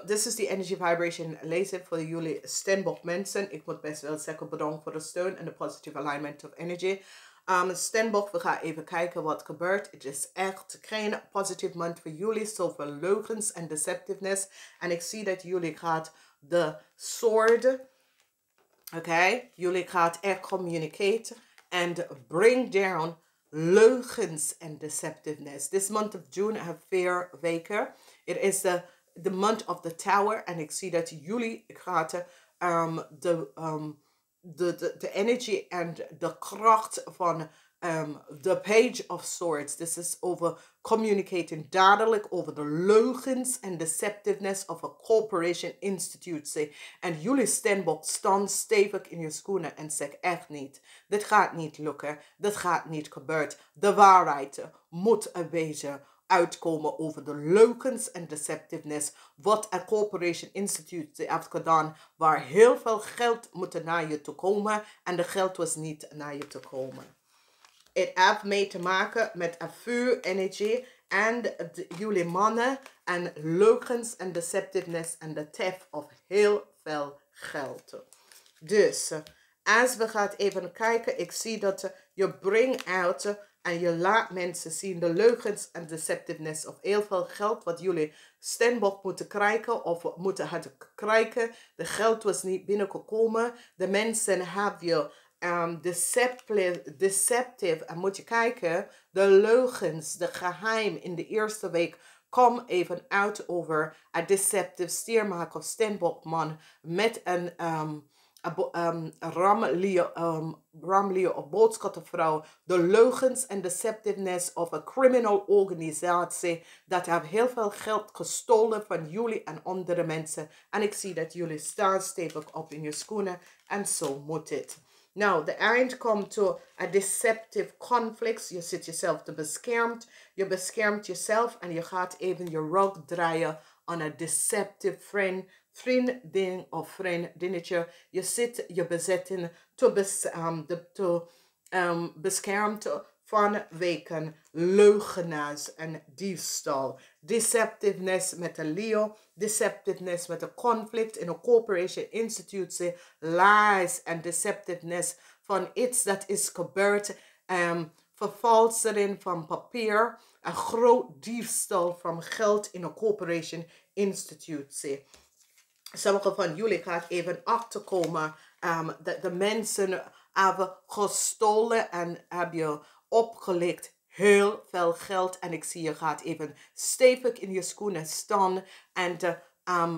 This is the energy vibration lezen voor jullie Steenbok mensen. Ik moet best wel zeggen bedankt voor de steun en de positive alignment of energy. Steenbok, we gaan even kijken wat gebeurt. Het is echt geen positive month voor jullie. Zoveel leugens en deceptiveness. En ik zie dat jullie gaat de sword. Okay, jullie gaat echt communicate and bring down leugens and deceptiveness. This month of June, I have 4 weken. It is the month of the tower. En ik zie dat jullie gaat de energy en de kracht van the page of swords. This is over communicating dadelijk over de leugens en deceptiveness of a corporation institute. En jullie Steenbok staan stevig in je schoenen en zeg echt niet. Dit gaat niet lukken. Dit gaat niet gebeuren. De waarheid moet er wezen uitkomen over de leugens en deceptiveness wat een corporation institute heeft gedaan waar heel veel geld moet naar je toe komen en de geld was niet naar je toe komen. Het heeft mee te maken met een vuur energy en jullie mannen en leugens en deceptiveness en de theft of heel veel geld. Dus als we gaan even kijken, ik zie dat je bring out en je laat mensen zien de leugens en deceptiveness of heel veel geld wat jullie Steenbok moeten krijgen of moeten hadden krijgen. De geld was niet binnengekomen. De mensen hebben je deceptive. En moet je kijken, de leugens, de geheim in de eerste week. Kom even uit over een deceptive stiermaker of Steenbokman met een ramlier of boodschappenvrouw. De leugens en deceptiveness of een criminal organisatie. Dat heeft heel veel geld gestolen van jullie en andere mensen. En ik zie dat jullie staan stevig op in je schoenen. En zo moet het. Now, the end come to a deceptive conflict. Je zit jezelf te beschermd. Je beschermt jezelf en je gaat even je rug draaien on a deceptive vriendin of vriendinnetje. Je zit je bezetten beschermd vanwege leugenaars en diefstal. Deceptiveness met een Leo. Deceptiveness met een conflict in een corporation institutie. Lies en deceptiveness van iets dat is gebeurd. Vervalsing van papier. Een groot diefstal van geld in een corporation institutie. Sommige van jullie gaan even achterkomen dat de mensen hebben gestolen en hebben je opgelicht heel veel geld. En ik zie je gaat even stevig in je schoenen staan en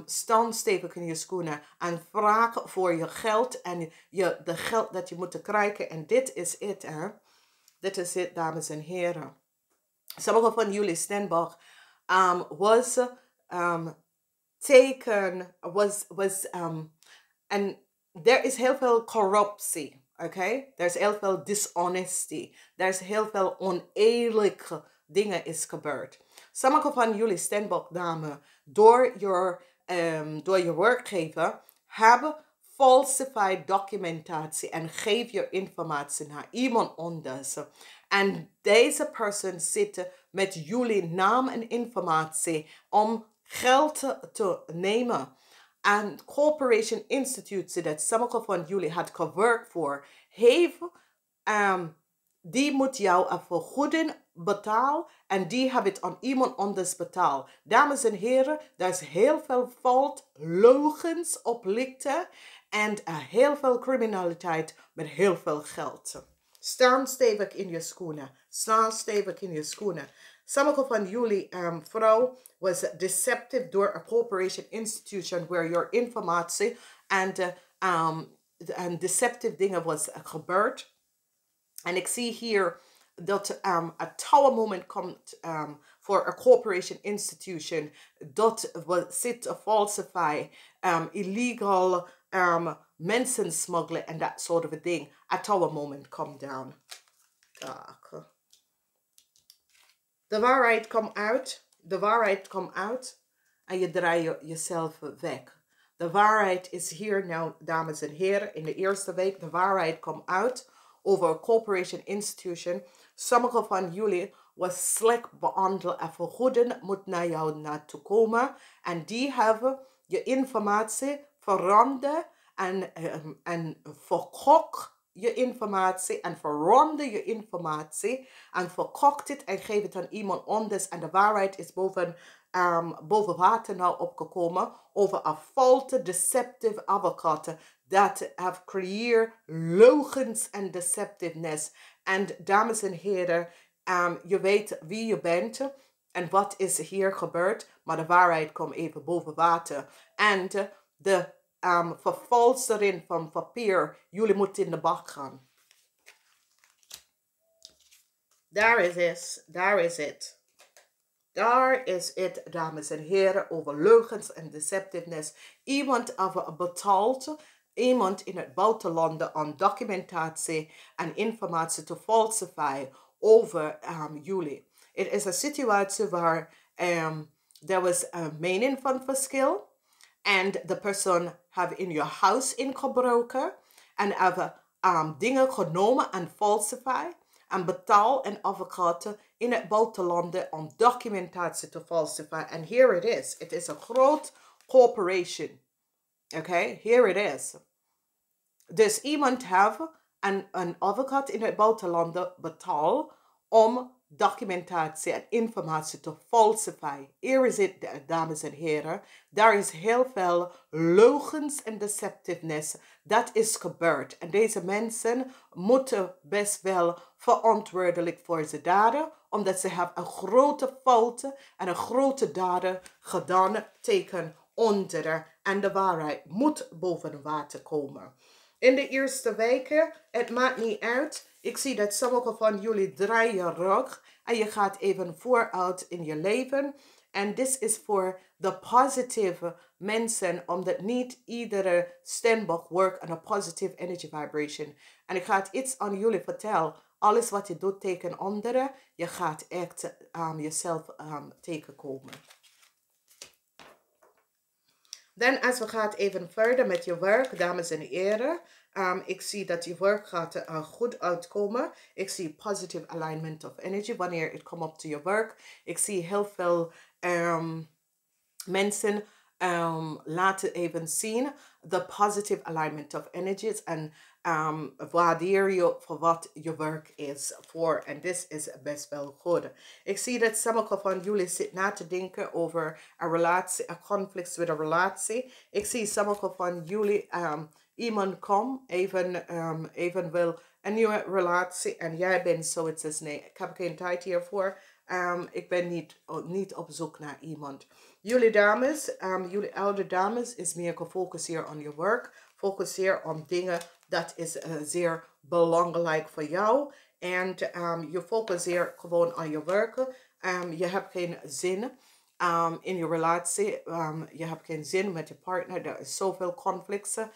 staan stevig in je schoenen en vragen voor je geld en de geld dat je moet krijgen. En dit is het, hè. Dit is het, dames en heren. Sommige van jullie Steenbok was taken, and there is heel veel corruptie, okay? There's heel veel dishonesty. There's heel veel oneerlijke dingen is gebeurd. Sommige van jullie Steenbok dame, door je werkgever, hebben falsified documentatie en geef je informatie naar iemand anders. En deze persoon zit met jullie naam en informatie om geld te nemen. En Corporation Institute dat sommige van jullie had gewerkt voor, die moet jou een vergoeding betalen en die hebben het aan iemand anders betaald. Dames en heren, er is heel veel fout, leugens oplichten en heel veel criminaliteit met heel veel geld. Staan stevig in je schoenen. Staan stevig in je schoenen. Sommige van jullie vrouw was deceptive door a corporation institution where your informatie en deceptive dingen was gebeurd. En ik zie hier dat een tower moment komt voor a corporation institution dat zit te falsify, illegal mensen smuggelen en dat soort of ding. A tower moment come down. De waarheid komt uit. De waarheid komt uit. En je draait jezelf weg. De waarheid is hier nou, dames en heren. In de eerste week, de waarheid komt uit over a corporation institution. Sommige van jullie was slecht behandelen en vergoeden moet naar jou naartoe komen. En die hebben je informatie veranderd en verkocht je informatie en verronde je informatie en verkocht het en geef het aan iemand anders. En de waarheid is boven water nou opgekomen over een faulty, deceptive avocado that have creëerd leugens en deceptiveness. En dames en heren, je weet wie je bent en wat is hier gebeurd, maar de waarheid komt even boven water. En de vervalserin van papier, jullie moeten in de bak gaan. Daar is het, daar is het. Daar is het, dames en heren, over leugens en deceptiveness. Iemand heeft betaald, iemand in het buitenland aan documentatie en informatie te falsifieren over jullie. Het is een situatie waar er was een mening van verschil. En de persoon heeft in je huis ingebroken en heeft dingen genomen en falsified en betaald een advocaat in het buitenland om documentatie te falsifieren. En here it is. Het is een groot corporation. Okay, here it is. Dus iemand heeft een advocaat in het buitenland betaald om documentatie en informatie te falsifieren. Hier is het, dames en heren. Daar is heel veel leugens en deceptiveness. Dat is gebeurd. En deze mensen moeten best wel verantwoordelijk voor zijn daden, omdat ze hebben een grote fout en een grote daden gedaan tegen onderen. En de waarheid moet boven water komen. In de eerste weken, het maakt niet uit. Ik zie dat sommige van jullie draaien rug en je gaat even vooruit in je leven. En dit is voor de positieve mensen, omdat niet iedere Steenbok werkt aan een positive energy vibration. En ik ga iets aan jullie vertellen. Alles wat je doet tegen anderen, je gaat echt jezelf tegenkomen. Dan als we gaan even verder met je werk, dames en heren. Ik zie dat je werk gaat goed uitkomen. Ik zie positive alignment of energy wanneer het komt op to je werk. Ik zie heel veel mensen laten even zien de positive alignment of energies en waardeer je voor wat je werk is voor. En dit is best wel goed. Ik zie dat sommige van jullie zitten na te denken over een relatie, een conflict met een relatie. Ik zie sommige van jullie iemand komt, even wil een nieuwe relatie en jij bent zoiets als nee, ik heb geen tijd hiervoor. Ik ben niet op zoek naar iemand. Jullie dames, jullie oude dames, is meer gefocust hier op je werk. Focus hier op dingen dat is zeer belangrijk voor jou. En je focus hier gewoon aan je werken. Je hebt geen zin in je relatie. Je hebt geen zin met je partner. Er is zoveel conflicten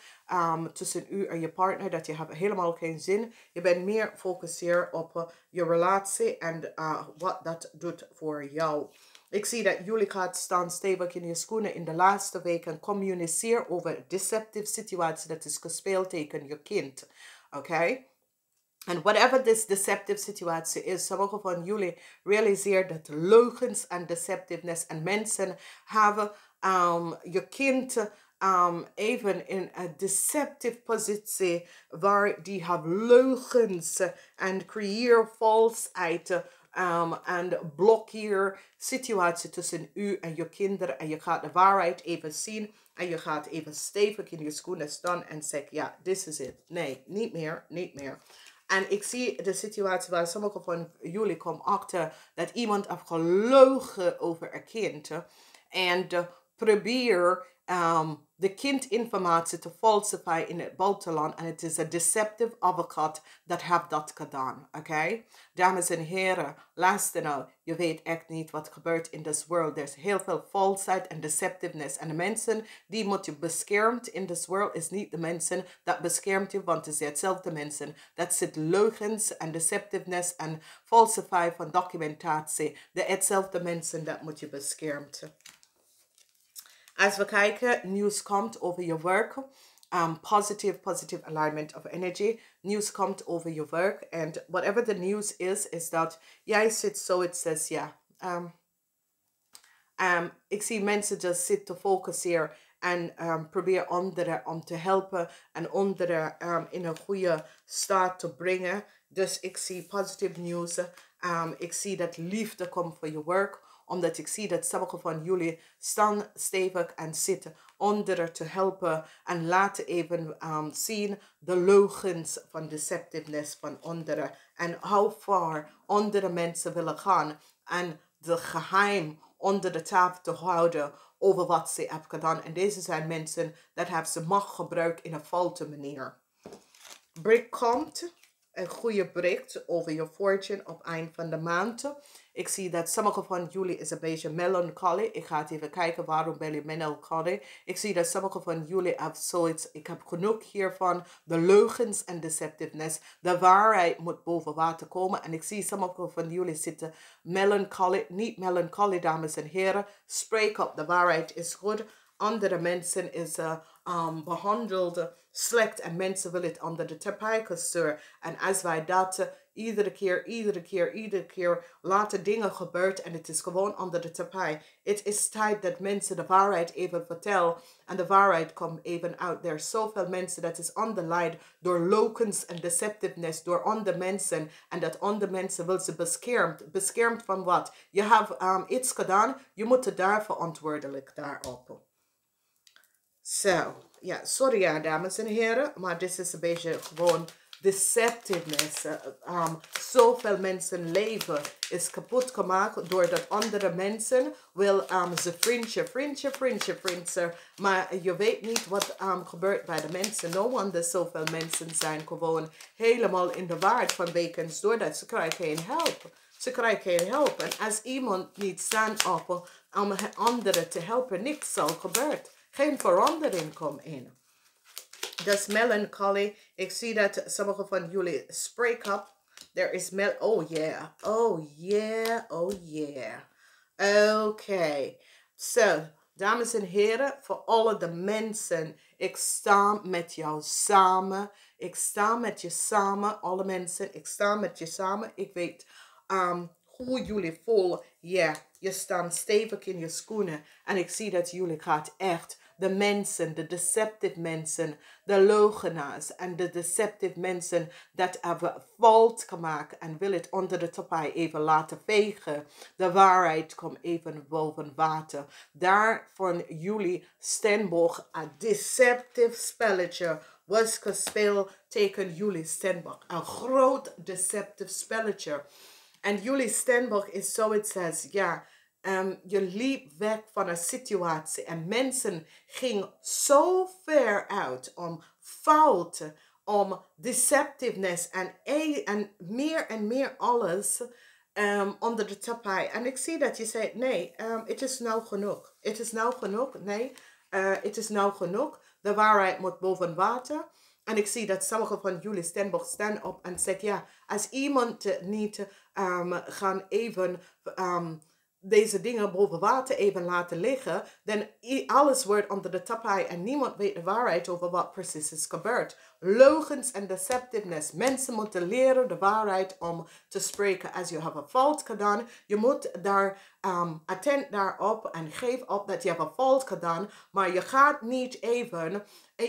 tussen u en je partner dat je hebt helemaal geen zin. Je bent meer gefocust hier op je relatie en wat dat doet voor jou. Ik zie dat jullie gaat staan stevig in je schoenen in de laatste week en communiceer over deceptive situatie dat is gespeeld tegen je kind. Oké? En whatever this deceptive situatie is, sommige van jullie realiseer dat leugens en deceptiveness en mensen hebben je kind even in een deceptive positie waar die hebben leugens en creëer valsheid en blokkeer situatie tussen u en je kinderen en je gaat de waarheid even zien en je gaat even stevig in je schoenen staan en zeggen, ja, this is it. Nee, niet meer, niet meer. En ik zie de situatie waar sommige van jullie komen achter dat iemand heeft gelogen over een kind. En probeer de kindinformatie te falsifieren in het buitenland. En het is een deceptive advocaat dat heeft dat gedaan. Oké? Dames en heren, luister nou. Je weet echt niet wat gebeurt in this world. Er is heel veel falsheid en deceptiveness. En de mensen die moeten beschermd in this world is niet de mensen dat beschermt je. Want het is hetzelfde mensen. Dat zit leugens en deceptiveness en falsify van documentatie. Hetzelfde mensen dat moet je beschermd. Als we kijken, nieuws komt over je werk. positive alignment of energy. Nieuws komt over je werk. And whatever the news is dat jij zit zo, het says, ja. Ik zie mensen dus zitten focussen en probeer anderen om te helpen en anderen in een goede staat te brengen. Dus ik zie positive nieuws. Ik zie dat liefde komt voor je werk. Omdat ik zie dat sommige van jullie staan stevig en zitten anderen te helpen. En laten even zien de leugens van deceptiveness van anderen. En how far andere mensen willen gaan. En de geheim onder de tafel te houden over wat ze hebben gedaan. En deze zijn mensen dat hebben ze macht gebruikt in een foute manier. Bericht komt, een goede bericht over je fortune op eind van de maand. Ik zie dat sommige van jullie is een beetje melancholy. Ik ga het even kijken waarom ben je melancholy. Ik zie dat sommige van jullie hebben zoiets. Ik heb genoeg hiervan. De leugens en deceptiveness. De waarheid moet boven water komen. En ik zie sommige van jullie zitten melancholy. Niet melancholy, dames en heren. Spreek op. De waarheid is goed. Andere mensen is behandeld slecht en mensen willen het onder de tapijt sturen. En als wij dat iedere keer laten dingen gebeuren en het is gewoon onder de tapijt. Het is tijd dat mensen de waarheid even vertellen en de waarheid komt even uit. Er zijn zoveel mensen dat is onderleid door leugens en deceptiveness door andere mensen en dat andere mensen wil ze beschermd. Beschermd van wat? Je hebt iets gedaan, je moet daar verantwoordelijk daarop. Zo, ja, sorry ja, dames en heren, maar dit is een beetje gewoon deceptiveness. Zoveel mensen leven is kapot gemaakt doordat andere mensen wil ze vriendje. Maar je weet niet wat gebeurt bij de mensen. No wonder zoveel mensen zijn gewoon helemaal in de waard van wekens doordat ze krijgen geen hulp. Ze krijgen geen hulp. En als iemand niet staat op om anderen te helpen, niks zal gebeuren. Geen verandering komt in. Dus melancholy. Ik zie dat sommige van jullie spreek up. There is oh yeah. Oké. So, dames en heren, voor alle de mensen. Ik sta met jou samen. Ik sta met je samen. Alle mensen, ik sta met je samen. Ik weet hoe jullie voelen. Ja, je staat stevig in je schoenen. En ik zie dat jullie gaat echt de mensen, de deceptive mensen, de leugenaars en de deceptive mensen dat hebben fout gemaakt en wil het onder de tapijt even laten vegen. De waarheid komt even boven water. Daar van jullie Steenbok een deceptive spelletje was gespeeld tegen jullie Steenbok. Een groot deceptive spelletje. En jullie Steenbok is zoiets als, ja, je liep weg van een situatie en mensen gingen zo ver uit om fouten, om deceptiveness en meer alles onder de tapijt. En ik zie dat je zegt, nee, het is nou genoeg. Het is nou genoeg. Nee, het is nou genoeg. De waarheid moet boven water. En ik zie dat sommige van jullie Steenbok staan op en zeggen, ja, als iemand niet gaan even deze dingen boven water even laten liggen, dan alles wordt onder de tapijt en niemand weet de waarheid over wat precies is gebeurd. Leugens en deceptiveness. Mensen moeten leren de waarheid om te spreken. Als je hebt een fout gedaan, je moet daar attent daarop en geef op dat je hebt een fout gedaan, maar je gaat niet even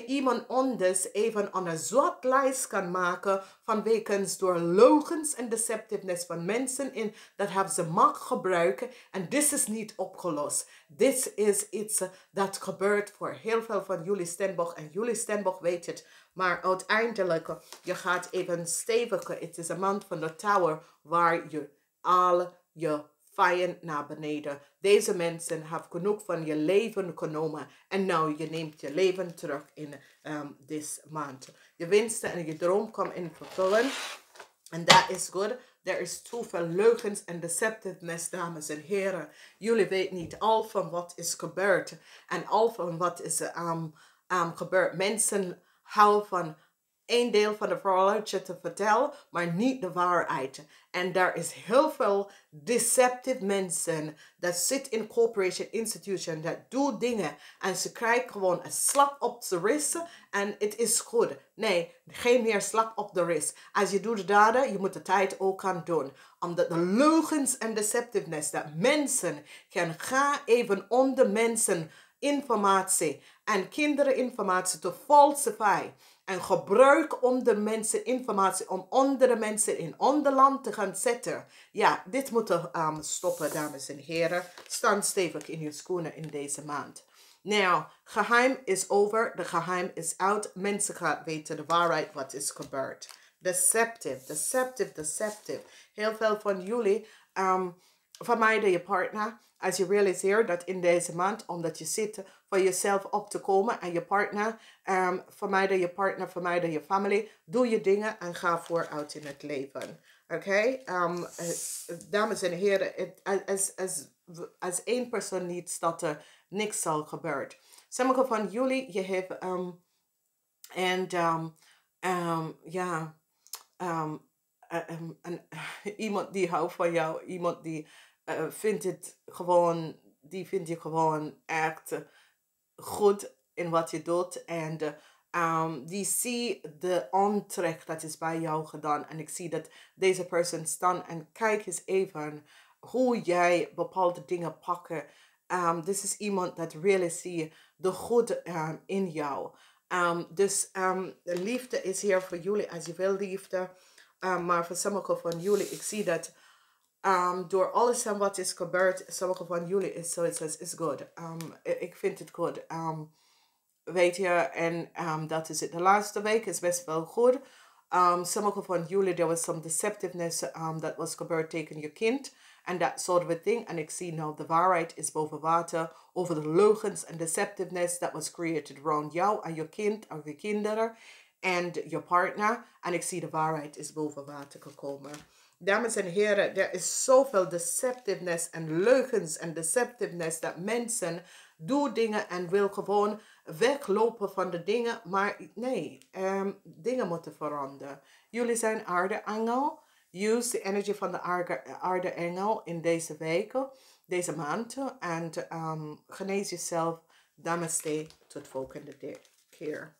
iemand anders even aan een zwart lijst kan maken vanwege door leugens en deceptiveness van mensen in dat hebben ze macht gebruiken en dit is niet opgelost. Dit is iets dat gebeurt voor heel veel van jullie Steenbok en jullie Steenbok weet het. Maar uiteindelijk, je gaat even steviger. Het is een maand van de tower waar je al je vijand naar beneden. Deze mensen hebben genoeg van je leven genomen. En nou, je neemt je leven terug in deze maand. Je wensen en je droom komen in vervullen. En dat is goed. Er is te veel leugens en deceptiveness, dames en heren. Jullie weten niet al van wat is gebeurd. En al van wat is gebeurd. Mensen houden van één deel van de verhaaltje te vertellen, maar niet de waarheid. En daar is heel veel deceptive mensen dat zit in corporation institution, dat doen dingen en ze krijgen gewoon een slap op de wrist en het is goed. Nee, geen meer slap op de wrist. Als je doet de daden, je moet de tijd ook gaan doen. Omdat de leugens en deceptiveness, dat mensen gaan even onder mensen informatie en kinderen informatie te falsify en gebruik om de mensen informatie om andere mensen in ander land te gaan zetten. Ja, dit moet er stoppen, dames en heren. Stand stevig in je schoenen in deze maand. Nou, geheim is over. De geheim is out. Mensen gaan weten de waarheid wat is gebeurd. Deceptive, deceptive, deceptive. Heel veel van jullie vermijden je partner. Als je realiseert dat in deze maand, omdat je zit voor jezelf op te komen en je partner, vermijden je partner, vermijden je familie, doe je dingen en ga vooruit in het leven. Oké? Dames en heren, als één persoon niet, dat er niks zal gebeuren. Sommige van jullie, je hebt, iemand die houdt van jou, iemand die vindt het gewoon, die vindt je gewoon echt goed in wat je doet. En die zie de aantrek dat is bij jou gedaan. En ik zie dat deze persoon staan en kijk eens even hoe jij bepaalde dingen pakken. Dit is iemand dat really zie de goed in jou. Dus de liefde is hier voor jullie als je wil liefde. Maar voor sommige van jullie, ik zie dat door alles en wat is gebeurd, sommige van jullie is zoiets als, is good. Ik vind het goed. Weet je, en dat is het. De laatste week is best wel goed. Sommige van jullie, there was some deceptiveness that was gebeurd tegen je kind. En dat soort of thing. En ik zie nou de waarheid is boven water. Over de leugens en deceptiveness that was created around jou en je kind of je kinderen. En je partner. En ik zie de waarheid is boven water gekomen. Dames en heren, er is zoveel deceptiveness en leugens en deceptiveness dat mensen doen dingen en wil gewoon weglopen van de dingen. Maar nee, dingen moeten veranderen. Jullie zijn aarde-engel. Use de energie van de aarde-engel in deze weken, deze maand. En genees jezelf. Namaste. Tot volgende keer.